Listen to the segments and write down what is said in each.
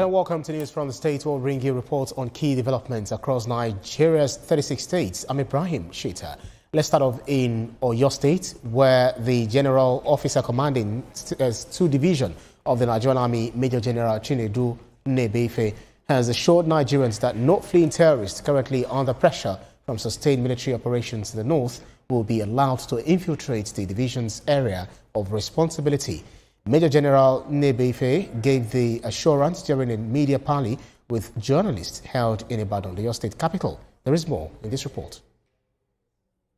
and welcome to News from the State. We'll bring you reports on key developments across Nigeria's 36 states. I'm Ibrahim Shita. Let's start off in Oyo State, where the General Officer Commanding 2 Division of the Nigerian Army, Major General Chinedu Nnebefe, has assured Nigerians that no fleeing terrorists currently under pressure from sustained military operations in the north will be allowed to infiltrate the division's area of responsibility. Major General Nnebefe gave the assurance during a media parley with journalists held in Ibadan, the Oyo State capital. There is more in this report.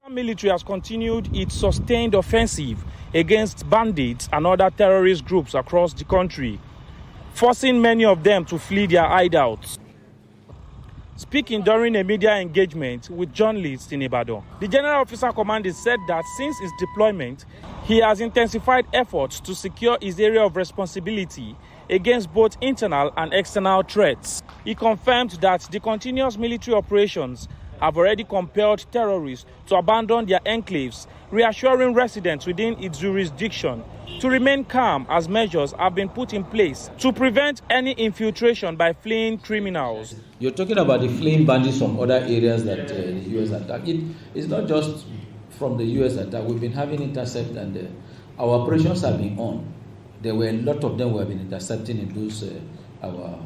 The military has continued its sustained offensive against bandits and other terrorist groups across the country, forcing many of them to flee their hideouts. Speaking during a media engagement with journalists in Ibadan, the General Officer Commanding said that since his deployment, he has intensified efforts to secure his area of responsibility against both internal and external threats. He confirmed that the continuous military operations have already compelled terrorists to abandon their enclaves, reassuring residents within its jurisdiction to remain calm as measures have been put in place to prevent any infiltration by fleeing criminals. You're talking about the fleeing bandits from other areas that the U.S. attacked. It's not just from the U.S. attack. We've been having intercept and our operations have been on. There were a lot of them who have been intercepting in those our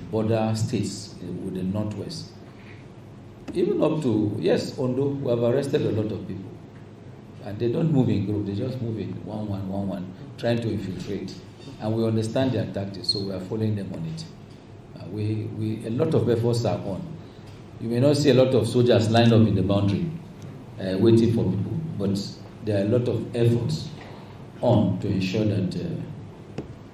border states with the northwest. Even up to, yes, Ondo, we have arrested a lot of people. And they don't move in group, they just move in one, trying to infiltrate. And we understand their tactics, so we are following them on it. A lot of efforts are on. You may not see a lot of soldiers lined up in the boundary, waiting for people, but there are a lot of efforts on to ensure that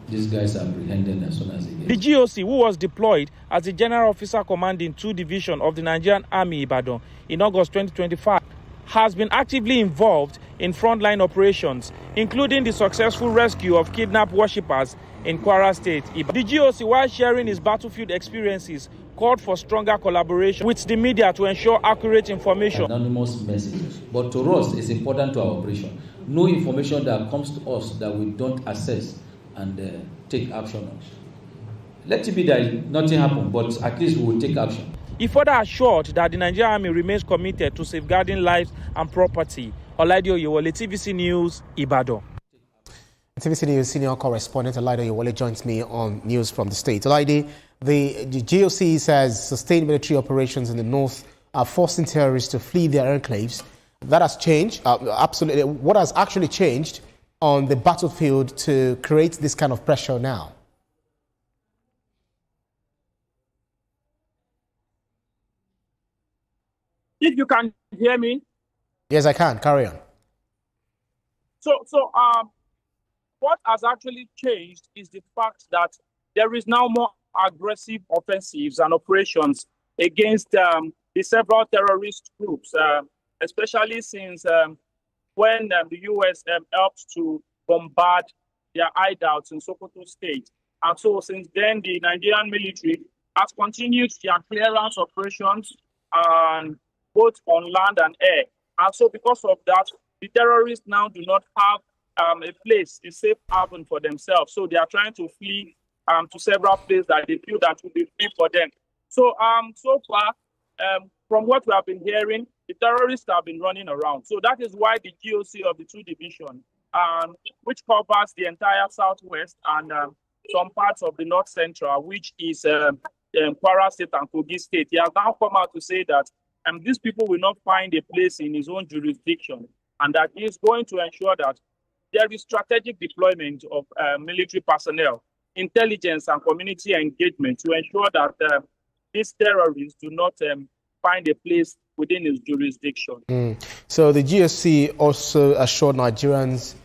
these guys are apprehended as soon as they get. The GOC, who was deployed as the General Officer Commanding 2 Division of the Nigerian Army Ibadan in August 2025, has been actively involved in frontline operations, including the successful rescue of kidnapped worshippers in Kwara State. The GOC, while sharing his battlefield experiences, called for stronger collaboration with the media to ensure accurate information. Anonymous messages. But to us, it's important to our operation. No information that comes to us that we don't assess and take action on. Let it be that nothing happened, but at least we will take action. He further assured that the Nigerian Army remains committed to safeguarding lives and property. Olaide Oyewole, TVC News, Ibadan. TVC News senior correspondent Olaide Oyewole joins me on News from the State. Olaide, the GOC says sustained military operations in the north are forcing terrorists to flee their enclaves. That has changed, absolutely. What has actually changed on the battlefield to create this kind of pressure now? If you can hear me. Yes, I can. Carry on. So, what has actually changed is the fact that there is now more aggressive offensives and operations against the several terrorist groups, especially since when the U.S. helped to bombard their hideouts in Sokoto State. And so since then, the Nigerian military has continued their clearance operations and both on land and air. And so because of that, the terrorists now do not have a safe haven for themselves. So they are trying to flee to several places that they feel that will be free for them. So so far, from what we have been hearing, the terrorists have been running around. So that is why the GOC of the 2 Division, which covers the entire southwest and some parts of the north central, which is Kwara State and Kogi State, he has now come out to say that these people will not find a place in his own jurisdiction, and that he is going to ensure that there is strategic deployment of military personnel, intelligence and community engagement to ensure that these terrorists do not find a place within his jurisdiction. So the GOC also assured Nigerians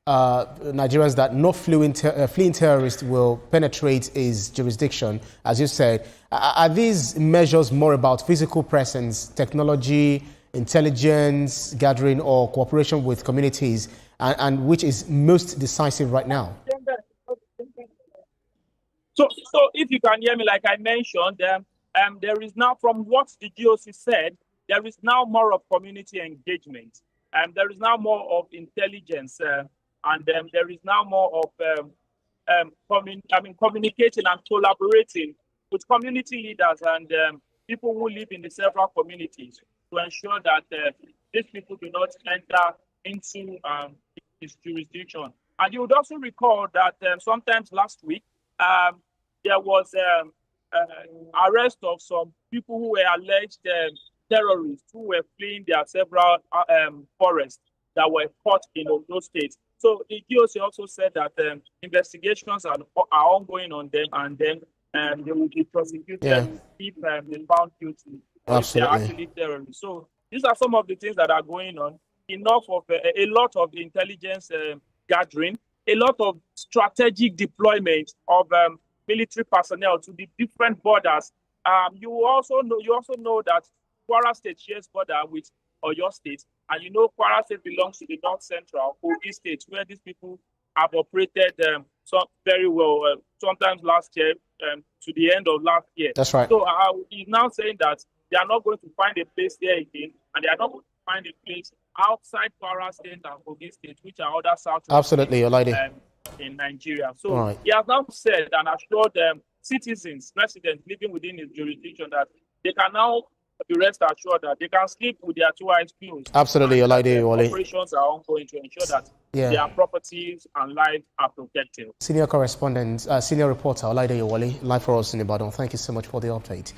that no fleeing terrorists will penetrate his jurisdiction, as you said. Are these measures more about physical presence, technology, intelligence gathering, or cooperation with communities, and which is most decisive right now? So if you can hear me, like I mentioned, there is now, from what the GOC said, there is now more of community engagement, and there is now more of intelligence, and there is now more of communicating and collaborating with community leaders and people who live in the several communities to ensure that these people do not enter into his jurisdiction. And you would also recall that sometimes last week, there was arrest of some people who were alleged terrorists who were fleeing their several forests that were caught in those states. So the GOC also said that investigations are ongoing on them, and then they will be prosecuted if they found guilty. If they are actually terrorists. So these are some of the things that are going on. Enough of a lot of intelligence gathering, a lot of strategic deployment of military personnel to the different borders. You also know that Kwara State shares border with Oyo State, and you know Kwara State belongs to the North Central Kogi State, where these people have operated very well. Sometimes last year to the end of last year. That's right. So he's now saying that they are not going to find a place there again, and they are not going to find a place outside Kwara State and Kogi State, which are other south in Nigeria. So he has now said and assured citizens, residents living within his jurisdiction that they can now be rest assured that they can sleep with their two eyes closed. Absolutely, operations are ongoing to ensure that their properties and lives are protected. Senior correspondent, senior reporter Olaide Yewole, live for us in Ibadan. Thank you so much for the update.